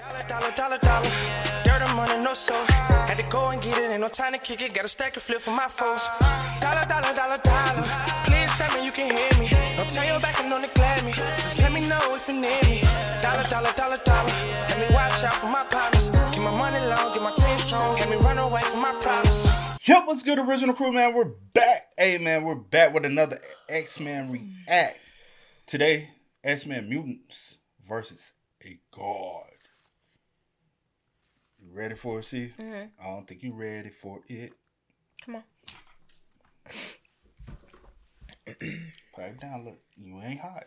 Dollar. Dirt and money, no soul. Had to go and get it, ain't no time to kick it. Got a stack and flip for my foes. Dollar. Please tell me you can hear me. Don't turn your back and don't neglect me. Just let me know if you need me. Dollar. Let me watch out for my partners. Keep my money long, get my team strong. Let me run away from my problems. Yep, what's good, original crew, man? We're back. Hey, man, we're back with another X-Men React. Today, X-Men Mutants versus a God. You ready for it, C? Mm-hmm. I don't think you ready for it. Come on. Pipe down, look. You ain't hot.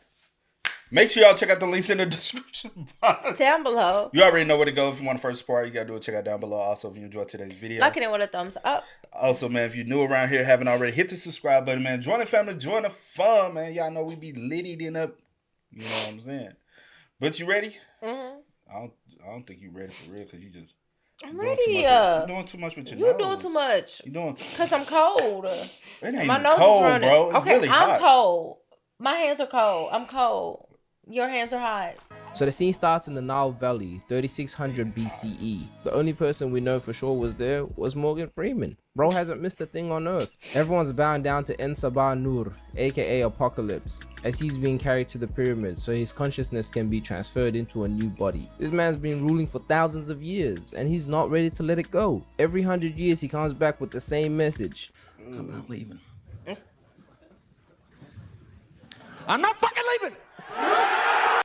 Make sure y'all check out the links in the description box. Down below. You already know where to go. If you want the first part, you gotta do it. Check out down below. Also, if you enjoyed today's video, liking it with a thumbs up. Also, man, if you're new around here, haven't already, hit the subscribe button, man. Join the family, join the fun, man. Y'all know we be litty up. You know what I'm saying? But you ready? Mm-hmm. I don't think you ready for real, because you just. I'm ready. You're doing too much with your nose. You're doing too much. You doing? Because I'm cold. It ain't My even nose cold, is running. bro. It's okay, really hot. I'm cold. My hands are cold. I'm cold. Your hands are hot. So the scene starts in the Nile Valley, 3600 BCE. The only person we know for sure was there was Morgan Freeman. Bro hasn't missed a thing on Earth. Everyone's bowing down to En Sabah Nur, aka Apocalypse, as he's being carried to the pyramid so his consciousness can be transferred into a new body. This man's been ruling for thousands of years and he's not ready to let it go. Every 100 years he comes back with the same message. I'm not leaving. I'm not fucking leaving!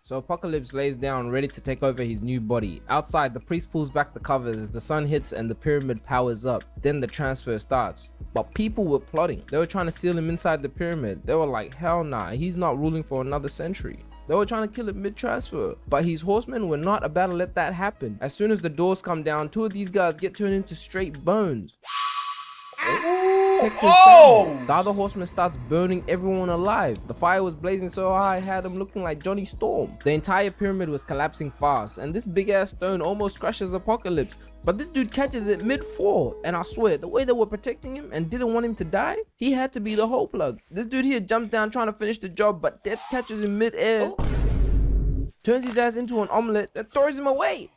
So Apocalypse lays down ready to take over his new body. Outside, the priest pulls back the covers as the sun hits and the pyramid powers up. Then the transfer starts. But people were plotting. They were trying to seal him inside the pyramid. They were like, hell nah, he's not ruling for another century. They were trying to kill him mid-transfer. But his horsemen were not about to let that happen. As soon as the doors come down, two of these guys get turned into straight bones. The other horseman starts burning everyone alive. The fire was blazing so high it had him looking like Johnny Storm. The entire pyramid was collapsing fast, and this big ass stone almost crushes Apocalypse. But this dude catches it mid-fall, and I swear, the way they were protecting him and didn't want him to die, he had to be the whole plug. This dude here jumped down trying to finish the job, but death catches him mid-air, turns his ass into an omelette, and throws him away.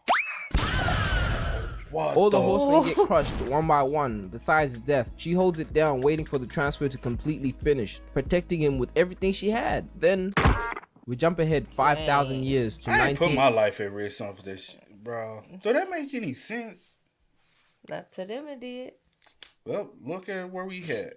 All the horsemen get crushed one by one. Besides death, she holds it down, waiting for the transfer to completely finish, protecting him with everything she had. Then we jump ahead 5,000 years to 19. I ain't put my life at risk on for this shit, bro. Do that make any sense? Not to them it did. Well, look at where we at.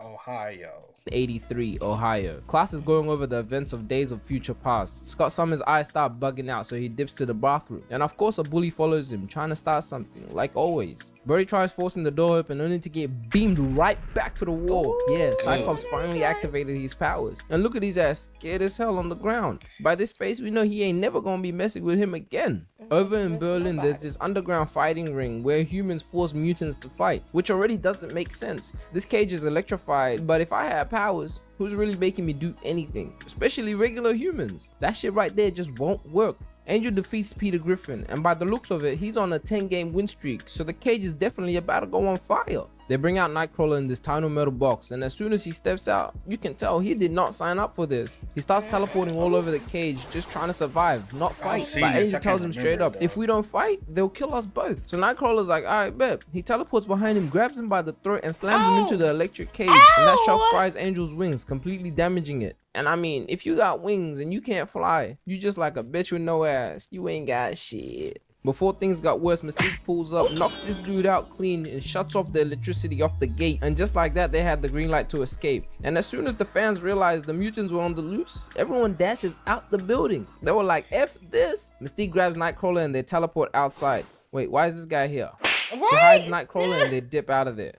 Ohio. 83, Ohio. Class is going over the events of Days of Future Past. Scott Summers' eyes start bugging out, so he dips to the bathroom. And of course a bully follows him, trying to start something, like always. Brody tries forcing the door open, only to get beamed right back to the wall. Yeah, Cyclops finally activated his powers. And look at his ass, scared as hell on the ground. By this face, we know he ain't never gonna be messing with him again. Over in Berlin, there's this underground fighting ring where humans force mutants to fight, which already doesn't make sense. This cage is electrified, but if I had powers, who's really making me do anything? Especially regular humans. That shit right there just won't work. Angel defeats Peter Griffin, and by the looks of it, he's on a 10-game win streak, so the cage is definitely about to go on fire. They bring out Nightcrawler in this tiny metal box, and as soon as he steps out, you can tell he did not sign up for this. He starts teleporting all over the cage, just trying to survive, not fight. But Angel tells him straight up, if we don't fight, they'll kill us both. So Nightcrawler's like, alright, bet. He teleports behind him, grabs him by the throat, and slams him into the electric cage. And that shock fries Angel's wings, completely damaging it. And I mean, if you got wings and you can't fly, you just like a bitch with no ass. You ain't got shit. Before things got worse, Mystique pulls up, knocks this dude out clean, and shuts off the electricity off the gate. And just like that, they had the green light to escape. And as soon as the fans realized the mutants were on the loose, everyone dashes out the building. They were like, F this. Mystique grabs Nightcrawler and they teleport outside. Wait, why is this guy here? She hides Nightcrawler and they dip out of there.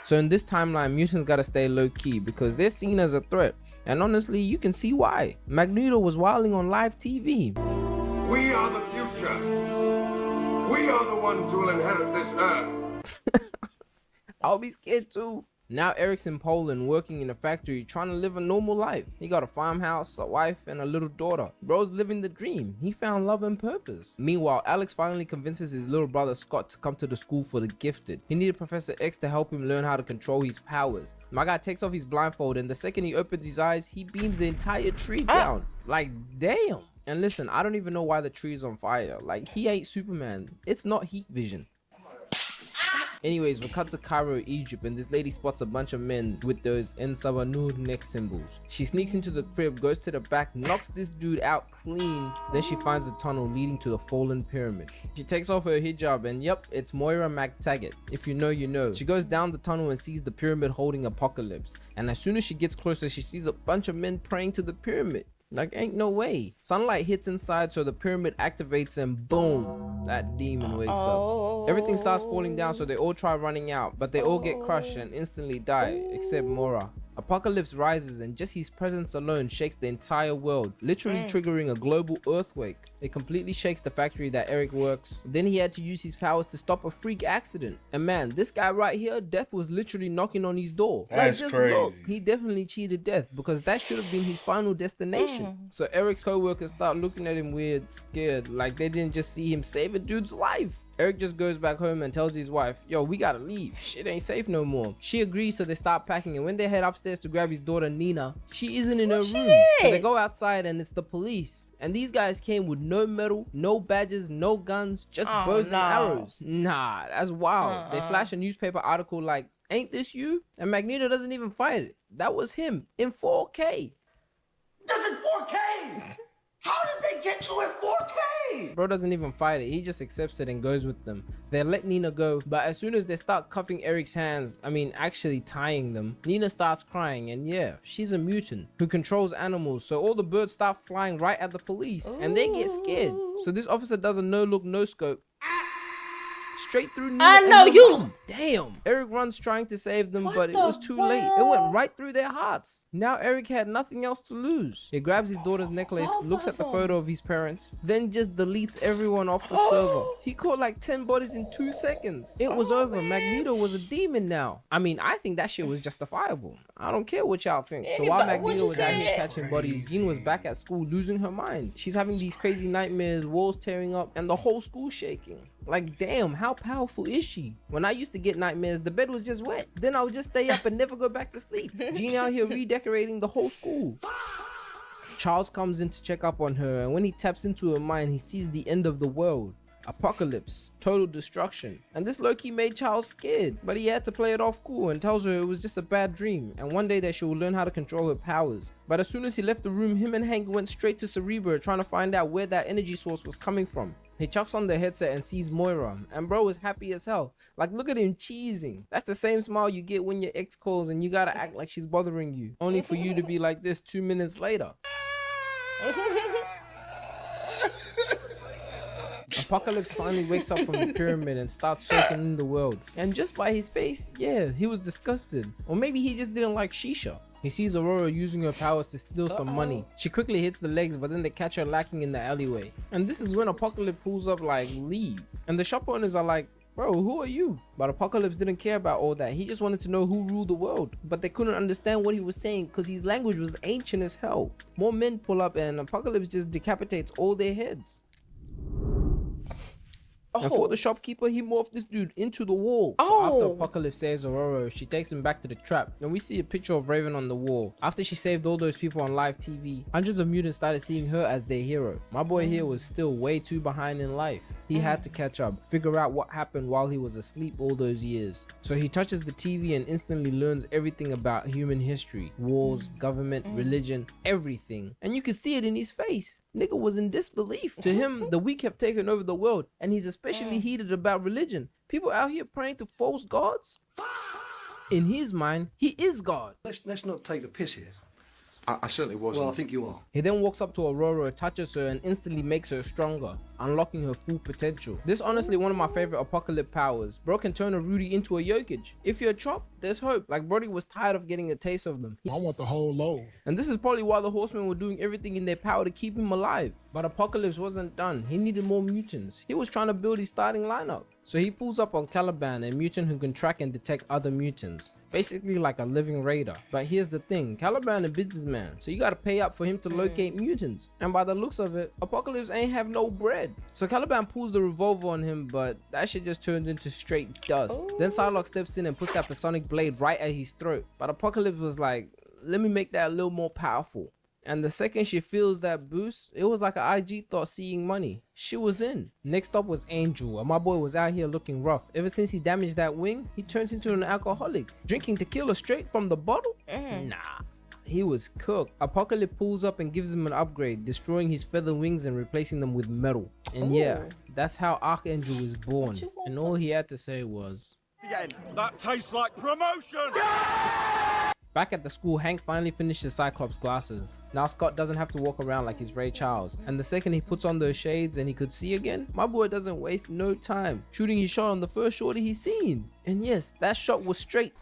So in this timeline, mutants gotta stay low-key because they're seen as a threat. And honestly, you can see why. Magneto was wilding on live TV. We are the future. We are the ones who will inherit this earth. I'll be scared too. Now Eric's in Poland working in a factory trying to live a normal life. He got a farmhouse, a wife, and a little daughter. Bro's living the dream. He found love and purpose. Meanwhile, Alex finally convinces his little brother Scott to come to the school for the gifted. He needed Professor X to help him learn how to control his powers. My guy takes off his blindfold and the second he opens his eyes, he beams the entire tree down. Like, damn. And listen, I don't even know why the tree's on fire. Like, he ain't Superman. It's not heat vision. Anyways, we cut to Cairo, Egypt, and this lady spots a bunch of men with those En Sabanur neck symbols. She sneaks into the crib, goes to the back, knocks this dude out clean. Then she finds a tunnel leading to the fallen pyramid. She takes off her hijab, and yep, it's Moira McTaggart. If you know, you know. She goes down the tunnel and sees the pyramid holding Apocalypse. And as soon as she gets closer, she sees a bunch of men praying to the pyramid. Like, ain't no way. Sunlight hits inside, so the pyramid activates, and boom, that demon wakes up. Everything starts falling down, so they all try running out, but they all get crushed and instantly die, except Mora. Apocalypse rises, and just his presence alone shakes the entire world, literally triggering a global earthquake. It completely shakes the factory that Eric works. Then he had to use his powers to stop a freak accident. And man, this guy right here, Death was literally knocking on his door. That's crazy. Look, he definitely cheated Death, because that should have been his final destination. So Eric's co-workers start looking at him weird, scared, like they didn't just see him save a dude's life. Eric just goes back home and tells his wife, yo, we gotta leave. Shit ain't safe no more. She agrees, so they start packing, and when they head upstairs to grab his daughter Nina, she isn't in her room. So they go outside, and it's the police. And these guys came with no medal, no badges, no guns, just bows and arrows. Nah, that's wild. They flash a newspaper article like, ain't this you? And Magneto doesn't even fight it. That was him in 4K. This is 4K! How did they get you in 4K? Bro doesn't even fight it, he just accepts it and goes with them. They let Nina go, but as soon as they start cuffing Eric's hands, actually tying them, Nina starts crying, and yeah, she's a mutant who controls animals, so all the birds start flying right at the police, and they get scared. So this officer does a no look, no scope. Straight through Nina. I know you. Room. Damn. Eric runs trying to save them, but it was too late. It went right through their hearts. Now Eric had nothing else to lose. He grabs his daughter's necklace, looks at the photo of his parents, then just deletes everyone off the server. He caught like 10 bodies in 2 seconds. It was over. Man. Magneto was a demon now. I think that shit was justifiable. I don't care what y'all think. So while Magneto was out here catching bodies, Jean was back at school losing her mind. She's having these crazy nightmares, walls tearing up, and the whole school shaking. Like, damn, how powerful is she? When I used to get nightmares, the bed was just wet. Then I would just stay up and never go back to sleep. Jean out here redecorating the whole school. Charles comes in to check up on her, and when he taps into her mind, he sees the end of the world. Apocalypse, total destruction. And this low-key made Charles scared, but he had to play it off cool and tells her it was just a bad dream, and one day that she will learn how to control her powers. But as soon as he left the room, him and Hank went straight to Cerebro trying to find out where that energy source was coming from. He chucks on the headset and sees Moira, and bro is happy as hell. Like, look at him cheesing. That's the same smile you get when your ex calls and you gotta act like she's bothering you, only for you to be like this 2 minutes later. Apocalypse finally wakes up from the pyramid and starts soaking in the world. And just by his face, yeah, he was disgusted. Or maybe he just didn't like shisha. He sees Aurora using her powers to steal some money. She quickly hits the legs, but then they catch her lacking in the alleyway. And this is when Apocalypse pulls up like, leave. And the shop owners are like, bro, who are you? But Apocalypse didn't care about all that. He just wanted to know who ruled the world. But they couldn't understand what he was saying because his language was ancient as hell. More men pull up and Apocalypse just decapitates all their heads. And for the shopkeeper, he morphed this dude into the wall. So after Apocalypse saves Aurora, she takes him back to the trap. And we see a picture of Raven on the wall. After she saved all those people on live TV, hundreds of mutants started seeing her as their hero. My boy here was still way too behind in life. He had to catch up, figure out what happened while he was asleep all those years. So he touches the TV and instantly learns everything about human history, wars, government, religion, everything. And you can see it in his face. Nigga was in disbelief. To him, the weak have taken over the world, and he's especially heated about religion. People out here praying to false gods. In his mind, he is God. Let's not take the piss here. I certainly wasn't. Well, I think you are. He then walks up to Aurora, touches her, and instantly makes her stronger, unlocking her full potential. This is honestly one of my favorite Apocalypse powers. Bro can turn a Rudy into a Jokic. If you're chopped, there's hope. Like, Brody was tired of getting a taste of them. I want the whole load. And this is probably why the Horsemen were doing everything in their power to keep him alive. But Apocalypse wasn't done. He needed more mutants. He was trying to build his starting lineup. So he pulls up on Caliban, a mutant who can track and detect other mutants. Basically like a living radar. But here's the thing, Caliban a businessman, so you gotta pay up for him to locate mutants. And by the looks of it, Apocalypse ain't have no bread. So Caliban pulls the revolver on him, but that shit just turns into straight dust. Then Psylocke steps in and puts that Sonic blade right at his throat. But Apocalypse was like, let me make that a little more powerful. And the second she feels that boost, it was like an IG thought seeing money. She was in. Next up was Angel, and my boy was out here looking rough. Ever since he damaged that wing, he turns into an alcoholic. Drinking tequila straight from the bottle? Nah. He was cooked. Apocalypse pulls up and gives him an upgrade, destroying his feather wings and replacing them with metal. And yeah, that's how Archangel was born. And all he had to say was, That tastes like promotion! back at the school, Hank finally finishes Cyclops' glasses. Now Scott doesn't have to walk around like he's Ray Charles. And the second he puts on those shades and he could see again, my boy doesn't waste no time shooting his shot on the first shorty he's seen. And yes, that shot was straight.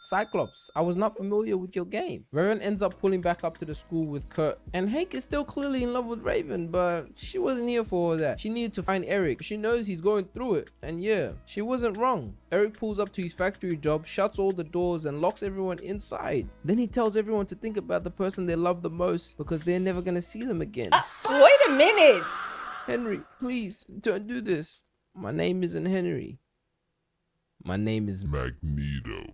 Cyclops, I was not familiar with your game. Raven ends up pulling back up to the school with Kurt, and Hank is still clearly in love with Raven, but she wasn't here for all that. She needed to find Eric. She knows he's going through it, and yeah, she wasn't wrong. Eric pulls up to his factory job, shuts all the doors, and locks everyone inside. Then he tells everyone to think about the person they love the most because they're never gonna see them again. Wait a minute. Henry, please, don't do this. My name isn't Henry. My name is Magneto.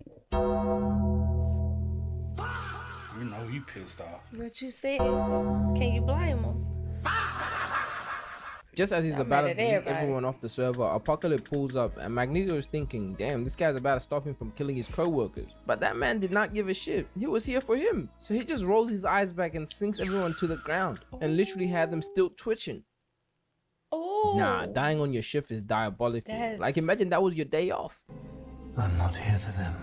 You know you pissed off. What you said? Can you blame him? Just as he's I'm about mad to at delete everybody. everyone off the server, Apocalypse pulls up and Magneto is thinking, damn, this guy's about to stop him from killing his co-workers. But that man did not give a shit. He was here for him. So he just rolls his eyes back and sinks everyone to the ground and literally had them still twitching. Oh. Nah, dying on your shift is diabolical. That's- Like imagine that was your day off. I'm not here for them.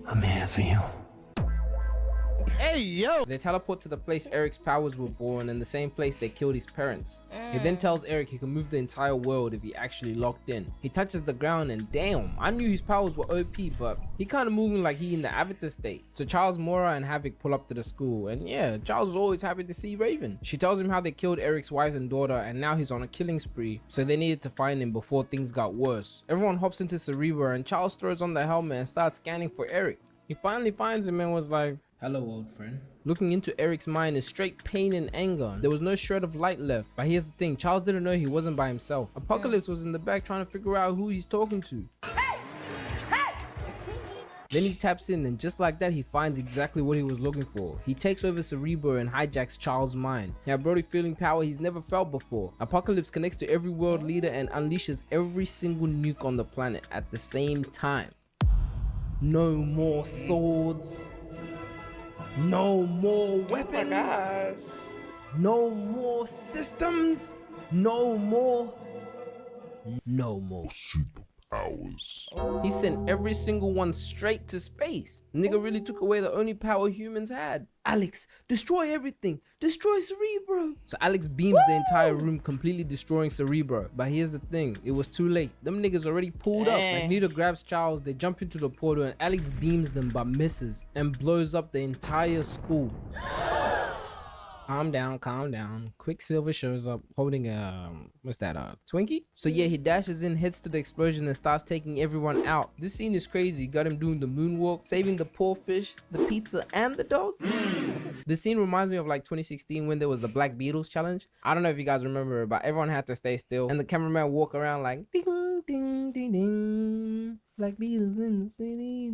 I'm here for you. Hey, yo! They teleport to the place Eric's powers were born and the same place they killed his parents. He then tells Eric he can move the entire world if he actually locked in. He touches the ground and damn, I knew his powers were OP, but he kind of moving like he in the Avatar state. So Charles, Mora, and Havoc pull up to the school, and yeah, Charles was always happy to see Raven. She tells him how they killed Eric's wife and daughter, and now he's on a killing spree, so they needed to find him before things got worse. Everyone hops into Cerebro, and Charles throws on the helmet and starts scanning for Eric. He finally finds him and was like, hello, old friend. Looking into Eric's mind is straight pain and anger. There was no shred of light left. But here's the thing, Charles didn't know he wasn't by himself. Apocalypse was in the back trying to figure out who he's talking to. Then he taps in and just like that he finds exactly what he was looking for. He takes over Cerebro and hijacks Charles' mind. Now Brody feeling power he's never felt before. Apocalypse connects to every world leader and unleashes every single nuke on the planet at the same time. No more swords. No more weapons. No more systems. No more. Superpowers. He sent every single one straight to space. Nigga really took away the only power humans had. Alex, destroy everything. Destroy Cerebro. So Alex beams the entire room, completely destroying Cerebro. But here's the thing, it was too late. Them niggas already pulled up. Magneto grabs Charles, they jump into the portal and Alex beams them but misses and blows up the entire school. Calm down, calm down. Quicksilver shows up holding a, what's that, Twinkie? So yeah, he dashes in, heads to the explosion and starts taking everyone out. This scene is crazy. Got him doing the moonwalk, saving the poor fish, the pizza, and the dog. This scene reminds me of like 2016 when there was the Black Beatles challenge. I don't know if you guys remember it, but everyone had to stay still and the cameraman walk around like ding, ding, ding, ding. Black Beatles in the city.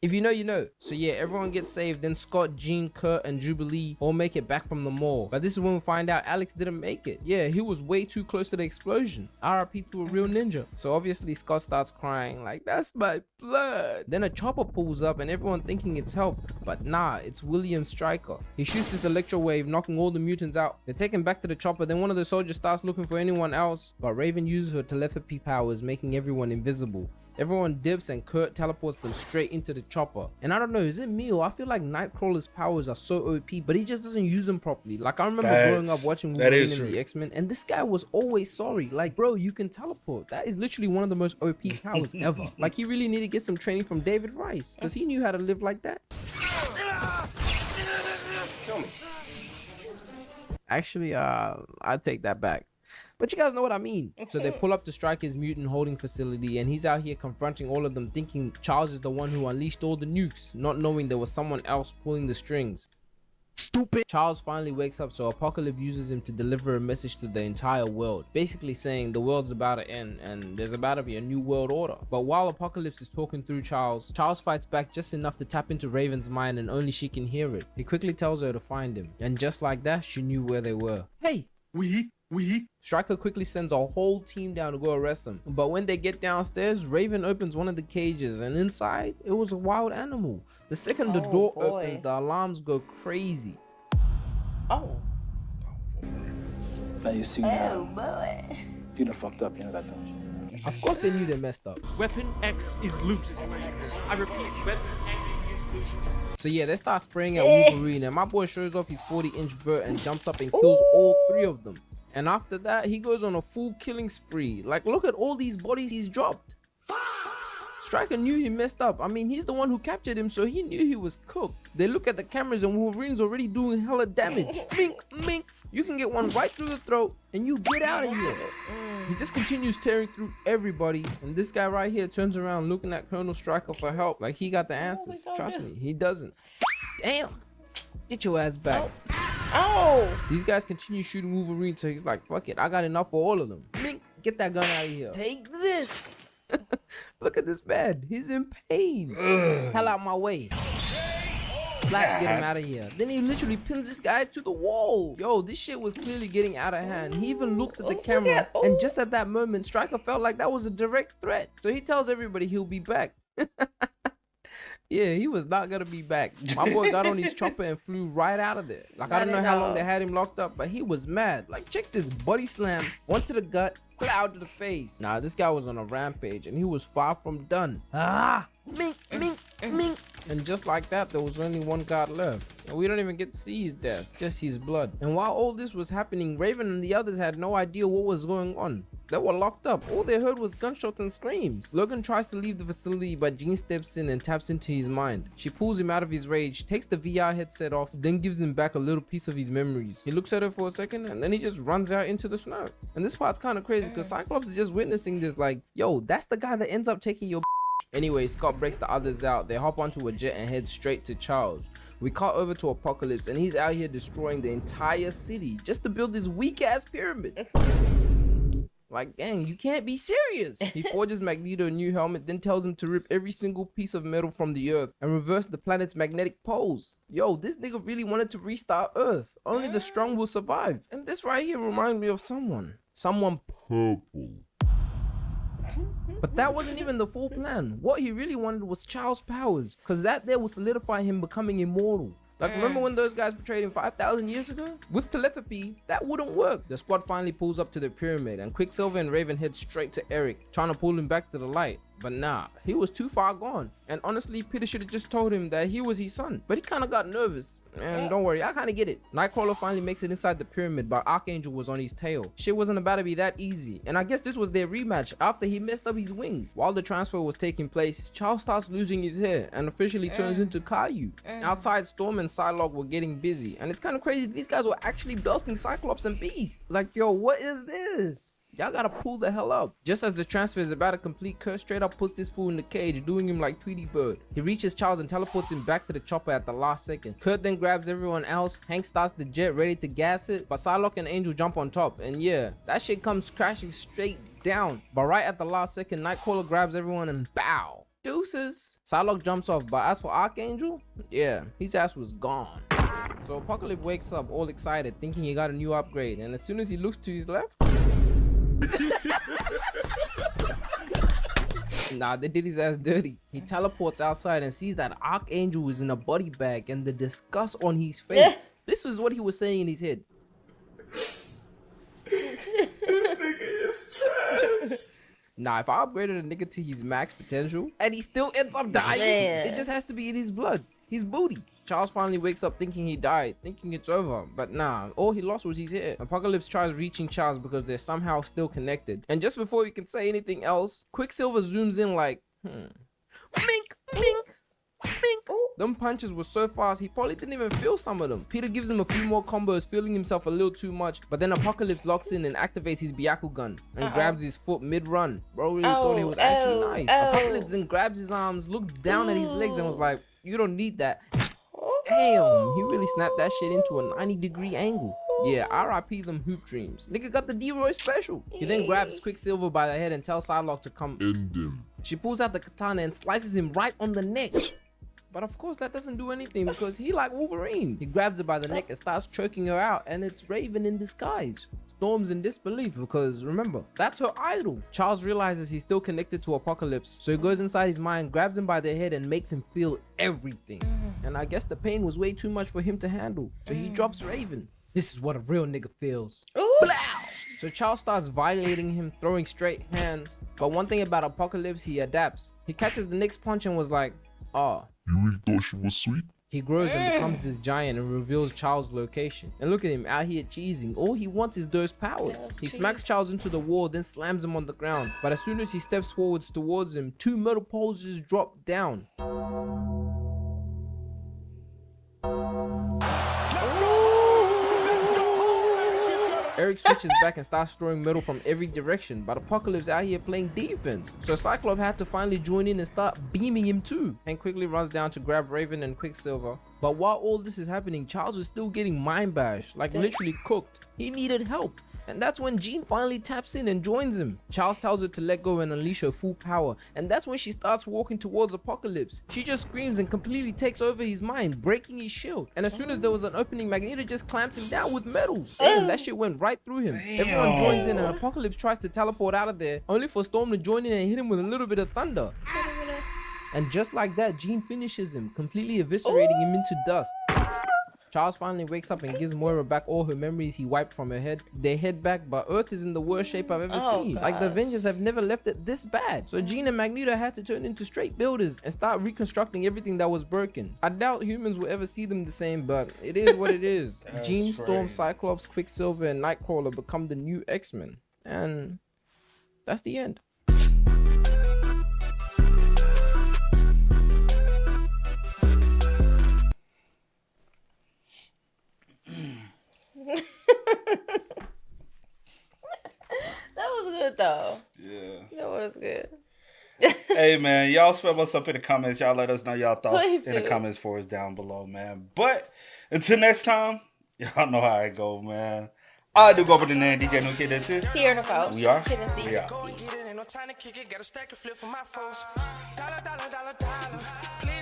If you know, you know. So yeah, everyone gets saved. Then Scott, Jean, Kurt, and Jubilee all make it back from the mall. But this is when we find out Alex didn't make it. Yeah, he was way too close to the explosion. RIP to a real ninja. So obviously Scott starts crying like, that's my blood. Then a chopper pulls up and everyone thinking it's help. But nah, it's William Stryker. He shoots this electro wave, knocking all the mutants out. They take him back to the chopper. Then one of the soldiers starts looking for anyone else. But Raven uses her telepathy powers, making everyone invisible. Everyone dips and Kurt teleports them straight into the chopper. And I don't know, is it me or I feel like Nightcrawler's powers are so OP, but he just doesn't use them properly. Like I remember growing up watching Wolverine and the X-Men, and this guy was always sorry. Like, bro, you can teleport. That is literally one of the most OP powers ever. Like he really needed to get some training from David Rice, because he knew how to live like that. Kill me. Actually, I'll take that back. But you guys know what I mean. So they pull up to Stryker's mutant holding facility and he's out here confronting all of them, thinking Charles is the one who unleashed all the nukes, not knowing there was someone else pulling the strings. Stupid. Charles finally wakes up, so Apocalypse uses him to deliver a message to the entire world, basically saying the world's about to end and there's about to be a new world order. But while Apocalypse is talking through Charles fights back just enough to tap into Raven's mind, and only she can hear it. He quickly tells her to find him, and just like that, she knew where they were. Hey, we. Stryker quickly sends a whole team down to go arrest them. But when they get downstairs, Raven opens one of the cages, and inside, it was a wild animal. The second the door opens, the alarms go crazy. Oh. Now you see now. Boy. You done fucked up, you know that, don't you? Of course they knew they messed up. Weapon X is loose. I repeat, Weapon X is loose. So yeah, they start spraying at Wolverine, and my boy shows off his 40-inch vert and jumps up and kills all 3 of them. And after that, he goes on a full killing spree. Like, look at all these bodies he's dropped. Stryker knew he messed up. I mean, he's the one who captured him, so he knew he was cooked. They look at the cameras and Wolverine's already doing hella damage. Mink, mink. You can get one right through the throat and you get out of here. He just continues tearing through everybody. And this guy right here turns around looking at Colonel Stryker for help. Like he got the answers. Trust me, he doesn't. Damn. Get your ass back. Oh. These guys continue shooting Wolverine, so he's like, fuck it, I got enough for all of them. Mink, get that gun out of here. Take this. Look at this man. He's in pain. Hell out my way. Slap, get him out of here. Then he literally pins this guy to the wall. Yo, this shit was clearly getting out of hand. He even looked at the camera, and just at that moment, Stryker felt like that was a direct threat. So he tells everybody he'll be back. Yeah, he was not gonna be back. My boy got on his chopper and flew right out of there. Like, I don't know how long they had him locked up, but he was mad. Like, check this body slam. One to the gut, cloud to the face. Nah, this guy was on a rampage, and he was far from done. Mink, mink, mink. And just like that, there was only one guard left. And we don't even get to see his death, just his blood. And while all this was happening, Raven and the others had no idea what was going on. They were locked up. All they heard was gunshots and screams. Logan tries to leave the facility, but Jean steps in and taps into his mind. She pulls him out of his rage, takes the VR headset off, then gives him back a little piece of his memories. He looks at her for a second, and then he just runs out into the snow. And this part's kind of crazy, because Cyclops is just witnessing this like, yo, that's the guy that ends up taking your Anyway, Scott breaks the others out. They hop onto a jet and head straight to Charles. We cut over to Apocalypse, and he's out here destroying the entire city just to build this weak-ass pyramid. Like, dang, you can't be serious. He forges Magneto a new helmet, then tells him to rip every single piece of metal from the Earth and reverse the planet's magnetic poles. Yo, this nigga really wanted to restart Earth. Only the strong will survive. And this right here reminds me of someone. Someone purple. But that wasn't even the full plan. What he really wanted was Charles' powers, because that there would solidify him becoming immortal. Like, remember when those guys betrayed him 5,000 years ago? With telepathy, that wouldn't work. The squad finally pulls up to the pyramid, and Quicksilver and Raven head straight to Eric, trying to pull him back to the light. But nah, he was too far gone. And honestly, Peter should have just told him that he was his son. But he kind of got nervous. And don't worry, I kind of get it. Nightcrawler finally makes it inside the pyramid, but Archangel was on his tail. Shit wasn't about to be that easy. And I guess this was their rematch after he messed up his wing. While the transfer was taking place, Charles starts losing his hair and officially turns into Caillou. Outside, Storm and Psylocke were getting busy. And it's kind of crazy, these guys were actually belting Cyclops and Beast. Like, yo, what is this? Y'all gotta pull the hell up. Just as the transfer is about to complete, Kurt straight up puts this fool in the cage, doing him like Tweety Bird. He reaches Charles and teleports him back to the chopper at the last second. Kurt then grabs everyone else. Hank starts the jet ready to gas it, but Psylocke and Angel jump on top, and yeah, that shit comes crashing straight down. But right at the last second, Nightcrawler grabs everyone and bow. Deuces. Psylocke jumps off, but as for Archangel, yeah, his ass was gone. So Apocalypse wakes up all excited, thinking he got a new upgrade, and as soon as he looks to his left, nah, they did his ass dirty. He teleports outside and sees that Archangel is in a body bag, and the disgust on his face. This is what he was saying in his head. This nigga is trash. Nah, if I upgraded a nigga to his max potential and he still ends up dying, it just has to be in his blood, his booty. Charles finally wakes up thinking he died, thinking it's over, but nah, all he lost was his hair. Apocalypse tries reaching Charles because they're somehow still connected. And just before he can say anything else, Quicksilver zooms in like, mink, mink, mink. Them punches were so fast, he probably didn't even feel some of them. Peter gives him a few more combos, feeling himself a little too much, but then Apocalypse locks in and activates his Byaku gun and grabs his foot mid-run. Bro really thought it was actually nice. Apocalypse then grabs his arms, looked down at his legs and was like, you don't need that. Damn, he really snapped that shit into a 90-degree angle. Yeah, RIP them hoop dreams. Nigga got the D-Roy special. He then grabs Quicksilver by the head and tells Psylocke to come End him. She pulls out the katana and slices him right on the neck. But of course that doesn't do anything because he like Wolverine. He grabs her by the neck and starts choking her out, and it's Raven in disguise. Storm's in disbelief because remember, that's her idol. Charles realizes he's still connected to Apocalypse, so he goes inside his mind, grabs him by the head and makes him feel everything. And I guess the pain was way too much for him to handle, so he drops Raven. This is what a real nigga feels. Blow! So Charles starts violating him, throwing straight hands. But one thing about Apocalypse, he adapts. He catches the next punch and was like, "Ah." You really thought she was sweet? He grows and becomes this giant and reveals Charles' location. And look at him out here cheesing. All he wants is those powers. He smacks Charles into the wall, then slams him on the ground. But as soon as he steps forwards towards him, 2 metal poles just drop down. Eric switches back and starts throwing metal from every direction, but Apocalypse out here playing defense. So Cyclops had to finally join in and start beaming him too. And quickly runs down to grab Raven and Quicksilver. But while all this is happening, Charles is still getting mind bashed, like literally cooked. He needed help. And that's when Jean finally taps in and joins him. Charles tells her to let go and unleash her full power. And that's when she starts walking towards Apocalypse. She just screams and completely takes over his mind, breaking his shield. And as soon as there was an opening, Magneto just clamps him down with metal. Damn, that shit went right through him. Damn. Everyone joins in and Apocalypse tries to teleport out of there, only for Storm to join in and hit him with a little bit of thunder. And just like that, Jean finishes him, completely eviscerating him into dust. Charles finally wakes up and gives Moira back all her memories he wiped from her head. They head back, but Earth is in the worst shape I've ever seen. Gosh. Like the Avengers have never left it this bad. So Jean and Magneto had to turn into straight builders and start reconstructing everything that was broken. I doubt humans will ever see them the same, but it is what it is. Jean, Storm, Cyclops, Quicksilver, and Nightcrawler become the new X-Men. And that's the end. That was good though. Yeah. That was good. Hey man, y'all spam us up in the comments. Y'all let us know y'all thoughts Please in the do. comments for us down below, man. But until next time, y'all know how it go, man. I do go over the name DJ No Kid. This is Sierra Nicole. We are. Kid and C. We are. Go and get it, ain't no time to kick it. Got a stack of flip for my foes. Dollar, dollar, dollar, dollar. Please